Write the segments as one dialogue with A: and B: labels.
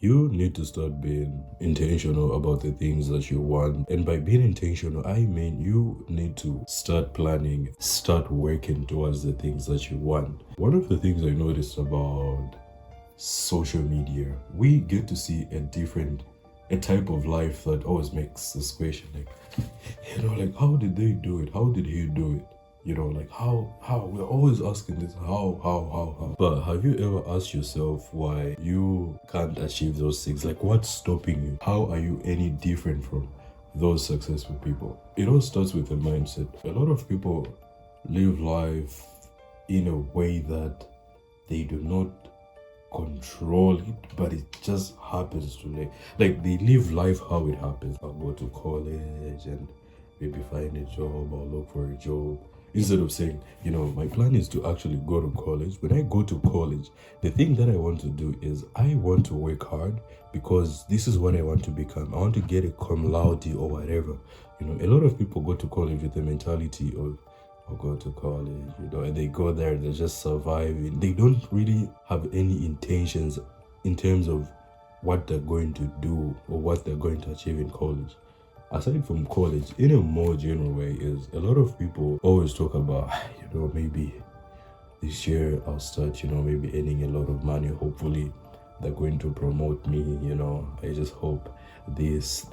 A: You need to start being intentional about the things that you want. And by being intentional, I mean you need to start planning, start working towards the things that you want. One of the things I noticed about social media, we get to see a type of life that always makes this question like, like how did they do it? How did he do it? Like how we're always asking this how. But have you ever asked yourself why you can't achieve those things? Like what's stopping you? How are you any different from those successful people? It all starts with the mindset. A lot of people live life in a way that they do not control it, but it just happens to like they live life how it happens. I'll go to college and maybe find a job or look for a job, instead of saying, my plan is to actually go to college. When I go to college, the thing that I want to do is I want to work hard because this is what I want to become. I want to get a cum laude or whatever. A lot of people go to college with the mentality of, I'll go to college, and they go there, they're just surviving. They don't really have any intentions in terms of what they're going to do or what they're going to achieve in college. Aside from college, in a more general way, is a lot of people always talk about, maybe this year I'll start, maybe earning a lot of money. Hopefully they're going to promote me, I just hope this.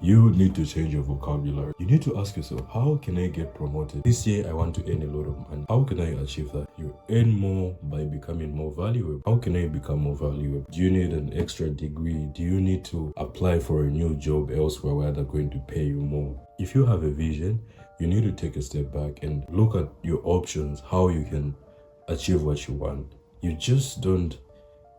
A: You need to change your vocabulary. You need to ask yourself, how can I get promoted? This year I want to earn a lot of money. How can I achieve that? You earn more by becoming more valuable. How can I become more valuable? Do you need an extra degree? Do you need to apply for a new job elsewhere where they're going to pay you more? If you have a vision, you need to take a step back and look at your options, how you can achieve what you want. You just don't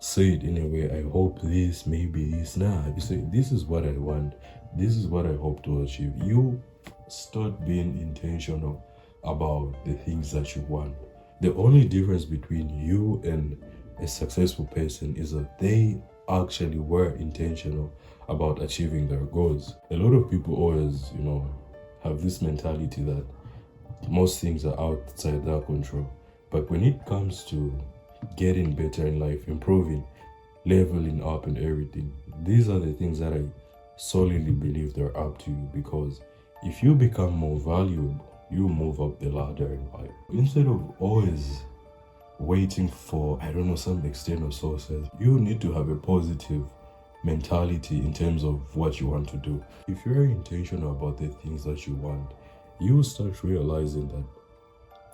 A: say it in a way, I hope this, maybe this. Nah, you say, this is what I want. This is what I hope to achieve. You start being intentional about the things that you want. The only difference between you and a successful person is that they actually were intentional about achieving their goals. A lot of people always, have this mentality that most things are outside their control. But when it comes to getting better in life, improving, leveling up and everything, these are the things that I solidly believe they're up to you, because if you become more valuable, you move up the ladder in life. Instead of always waiting for, some external sources, you need to have a positive mentality in terms of what you want to do. If you're intentional about the things that you want, you start realizing that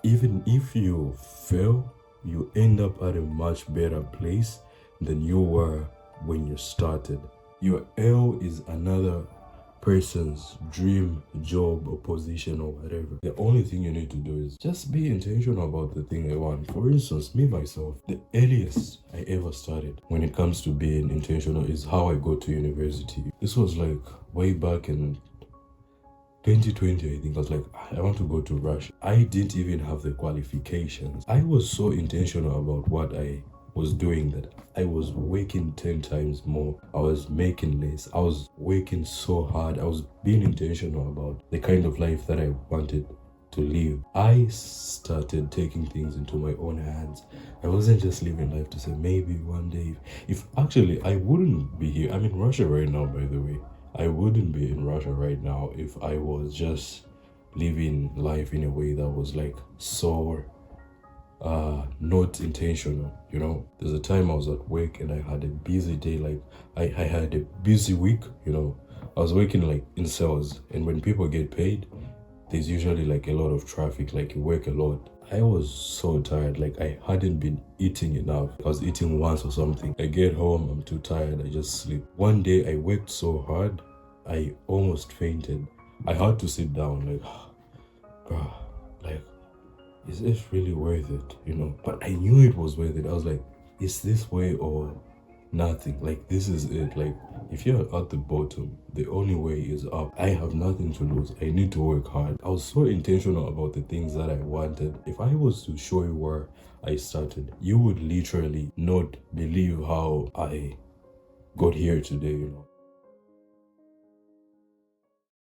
A: even if you fail, you end up at a much better place than you were when you started. Your L is another person's dream job or position or whatever. The only thing you need to do is just be intentional about the thing I want. For instance, me myself, the earliest I ever started when it comes to being intentional is how I go to university. This was like way back in 2020, I think. I was like, I want to go to Russia. I didn't even have the qualifications. I was so intentional about what I was doing that I was working 10 times more. I was making less. I was working so hard. I was being intentional about the kind of life that I wanted to live. I started taking things into my own hands. I wasn't just living life to say maybe one day. If actually I wouldn't be here. I'm in Russia right now, by the way. I wouldn't be in Russia right now if I was just living life in a way that was like so not intentional. There's a time I was at work and I had a busy day. Like I had a busy week. I was working like in sales, and when people get paid, there's usually like a lot of traffic, like you work a lot. I was so tired, like I hadn't been eating enough. I was eating once or something. I get home, I'm too tired, I just sleep. One day I worked so hard, I almost fainted. I had to sit down, like, bruh, like, is this really worth it? But I knew it was worth it. I was like, is this way or nothing? Like, this is it. Like, if you're at the bottom, the only way is up. I have nothing to lose. I need to work hard. I was so intentional about the things that I wanted. If I was to show you where I started, you would literally not believe how I got here today.